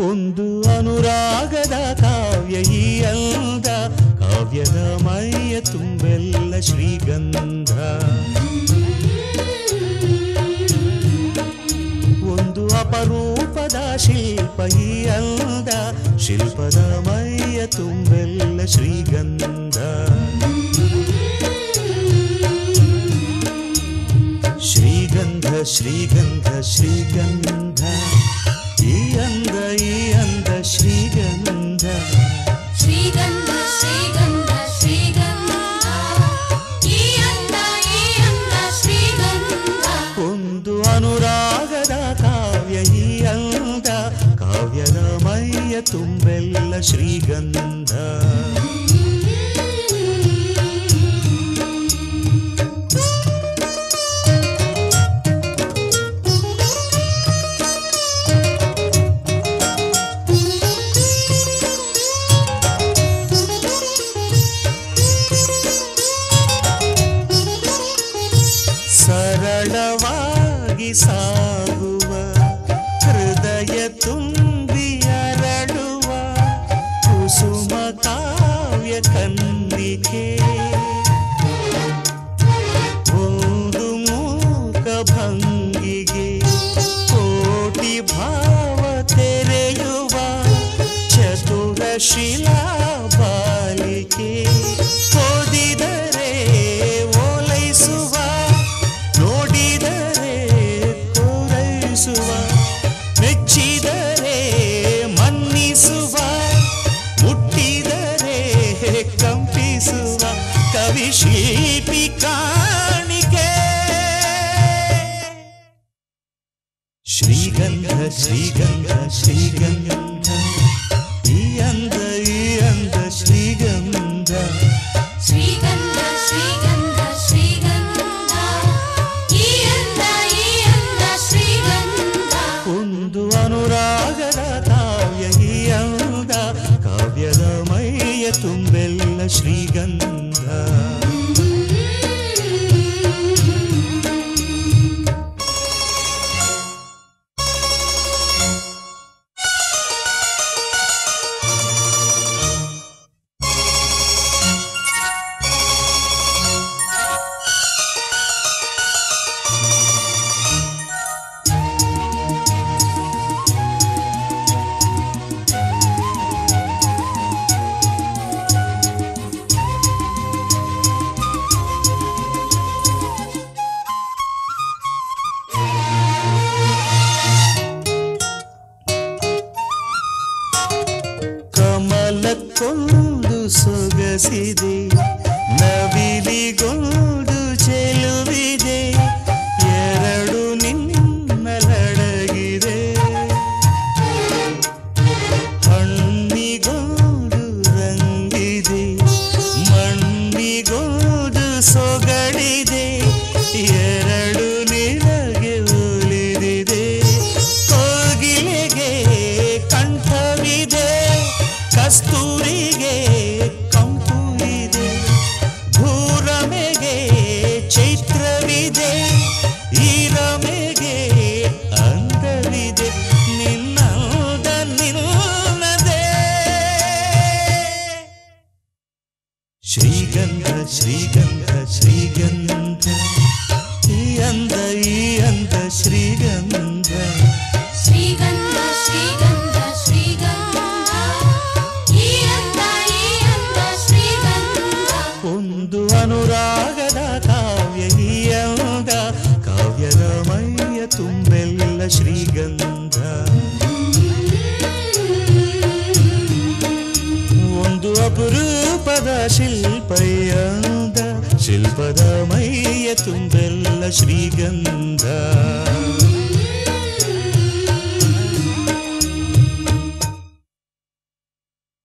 ಒಂದು ಅನುರಾಗದ ಕಾವ್ಯ ಈ ಅಂದ, ಕಾವ್ಯದ ಮೈಯ ತುಂಬೆಲ್ಲ ಶ್ರೀಗಂಧ. ಒಂದು ಅಪರೂಪದ ಶಿಲ್ಪ ಈ ಅಂದ, ಶಿಲ್ಪದ ಮೈಯ ತುಂಬೆಲ್ಲ ಶ್ರೀಗಂಧ. ಶ್ರೀಗಂಧ ಶ್ರೀಗಂಧ ಶ್ರೀಗಂಧ, ಈ ಅಂದ ಶ್ರೀಗಂಧ. ಶ್ರೀಗಂಧ ಶ್ರೀಗಂಧ ಶ್ರೀಗಂಧ, ಈ ಅಂದ ಶ್ರೀಗಂಧ. ಒಂದು ಅನುರಾಗದ ಕಾವ್ಯ ಈ ಅಂದ, ಕಾವ್ಯದ ಮೈಯ ತುಂಬೆಲ್ಲ ಶ್ರೀಗಂಧ. ಸರಳವಾಗಿ ಸಾಗುವ ಹೃದಯ ತುಂಬಿ ಅರಳುವ ಕುಸುಮ ಕಾವ್ಯ ಕನ್ನಿಕೆ, ಒಂದು ಮೂಕ ಭಂಗಿಗೆ ಕೋಟಿ ಭಾವ ತೆರೆಯುವ ಚತುರ ಶಿಲಾ ಬಾಲಿಕೆ. ಓದಿದರೆ ಓಲೈಸುವ, ನೋಡಿದರೆ ತೋರೈಸುವ, ಮೆಚ್ಚಿದರೆ ಮನ್ನಿಸುವ, ಮುಟ್ಟಿದರೆ ಕಂಪಿಸುವ ಕವಿ ಶಿಲ್ಪಿ ಕಾಣಿಕೆ. ಶ್ರೀಗಂಧ ಶ್ರೀಗಂಧ ಶ್ರೀಗಂಧ, ಈ ಅಂದ ಶ್ರೀಗಂಧ. ಶ್ರೀಗಂಧ ಶ್ರೀಗಂಧ ಶ್ರೀಗಂಧ, ಈ ಅಂದ ಶ್ರೀಗಂಧ. ಒಂದು ಅನುರಾಗದ ಕಾವ್ಯ ಈ ಅಂದ, ಕಾವ್ಯದ ಮೈಯ ತುಂಬೆಲ್ಲ ಶ್ರೀಗಂಧ. ಕಮಲಕ್ಕೊಂದು ಸೊಗಸಿದೆ, ನವಿಲಿಗೊಂದು ಚೆಲುವಿದೆ, ಎರಡು ನಿನ್ನಲಡಗಿದೆ. ಹಣ್ಣಿಗೊಂದು ರಂಗಿದೆ, ಮಣ್ಣಿಗೊಂದು ಸೊಗಡಿದೆ, ಎರಡು ನಿನಗೆ ಒಲಿದಿದೆ. ಕೋಗಿಲೆಗೆ ಕಂಠವಿದೆ, ಕಸ್ತೂರಿಗೆ ಕಂಪು ಇದೆ, ಭೂರಮೆಗೆ ಚೈತ್ರವಿದೆ, ಈರಮೆಗೆ ಅಂದವಿದೆ, ನಿನ್ನದ ನಿನ್ನದೇ. ಶ್ರೀಗಂಧ ಶ್ರೀಗಂಧ ಶ್ರೀಗಂಧ, ಈ ಅಂದ ಶ್ರೀಗಂಧ. ಶ್ರೀಗಂಧ ಶ್ರೀಗಂಧ ಶ್ರೀಗಂಧ, ಈ ಅಂದ ಶ್ರೀಗಂಧ. ಒಂದು ಅನುರಾಗದ ಕಾವ್ಯ ಈ ಅಂದ, ಕಾವ್ಯದ ಮೈಯ ತುಂಬೆಲ್ಲ ಶ್ರೀಗಂಧ. ಒಂದು ಅಪರೂಪದ ಶಿಲ್ಪ ಈ ಅಂದ, ಶಿಲ್ಪದ ಮೈಯ ತುಂಬೆಲ್ಲ ಶ್ರೀಗಂಧ.